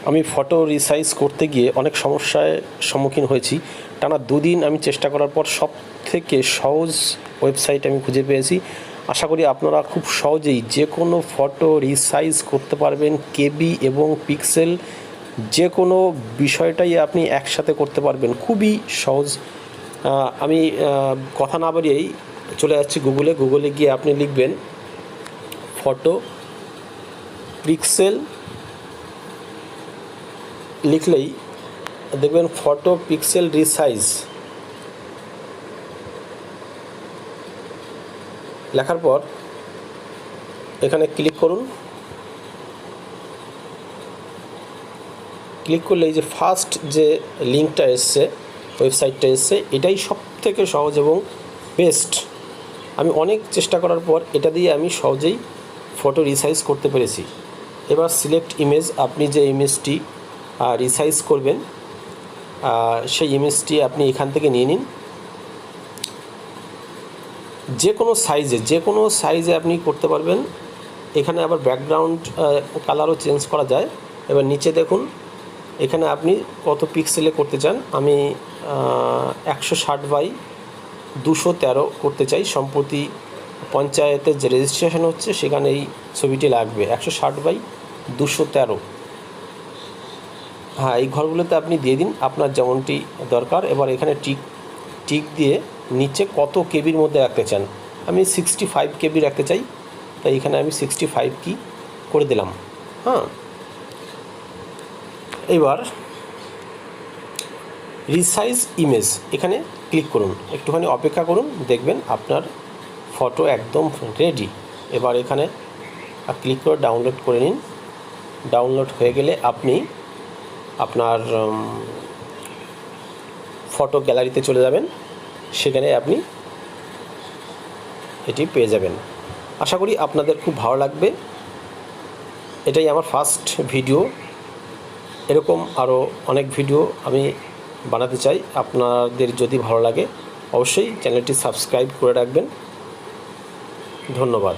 আমি photo resize করতে গিয়ে অনেক সমস্যায় সম্মুখীন হয়েছি। টানা 2 দিন আমি চেষ্টা করার পর সবথেকে সহজ ওয়েবসাইট আমি খুঁজে পেয়েছি। আশা করি আপনারা খুব সহজেই যে কোনো ফটো রিসাইজ করতে পারবেন। কেবি এবং পিক্সেল যে কোনো বিষয়টাই আপনি একসাথে করতে পারবেন, খুবই সহজ। আমি কথা না বাড়িয়েই চলে যাচ্ছি গুগলে গিয়ে আপনি লিখবেন ফটো পিক্সেল, লিখলেই দেখবেন ফটো পিক্সেল রিসাইজ লেখার পর এখানে ক্লিক করুন। ক্লিক করলে এই যে ফার্স্ট যে লিঙ্কটা এসছে, ওয়েবসাইটটা এসছে, এটাই সব থেকে সহজ এবং বেস্ট। আমি অনেক চেষ্টা করার পর এটা দিয়ে আমি সহজেই ফটো রিসাইজ করতে পেরেছি। এবার সিলেক্ট ইমেজ, আপনি যে ইমেজটি রিসাইজ করবেন সেই ইমেজটি আপনি এখান থেকে নিয়ে নিন। যে কোনো সাইজে আপনি করতে পারবেন। এখানে আবার ব্যাকগ্রাউন্ড কালারও চেঞ্জ করা যায়। এবার নিচে দেখুন, এখানে আপনি কত পিক্সেলে করতে চান। আমি 160x213 করতে চাই। সম্প্রতি পঞ্চায়েতের যে রেজিস্ট্রেশন হচ্ছে সেখানে এই ছবিটি লাগবে 160x213। হ্যাঁ, এই ঘরগুলোতে আপনি দিয়ে দিন আপনার যেমনটি দরকার। এবার এখানে টিক দিয়ে নিচে কত কেবির মধ্যে রাখতে চান। আমি 65 কেবি রাখতে চাই, তাই এখানে আমি 65 কি করে দিলাম। হ্যাঁ, এবার রিসাইজ ইমেজ এখানে ক্লিক করুন, একটুখানি অপেক্ষা করুন, দেখবেন আপনার ফটো একদম রেডি। এবার এখানে ক্লিক করে ডাউনলোড করে নিন। ডাউনলোড হয়ে গেলে আপনি আপনার ফটো গ্যালারিতে চলে যাবেন, সেখানে আপনি এটি পেয়ে যাবেন। আশা করি আপনাদের খুব ভালো লাগবে। এটাই আমার ফার্স্ট ভিডিও, এরকম আরও অনেক ভিডিও আমি বানাতে চাই। আপনাদের যদি ভালো লাগে অবশ্যই চ্যানেলটি সাবস্ক্রাইব করে রাখবেন। ধন্যবাদ।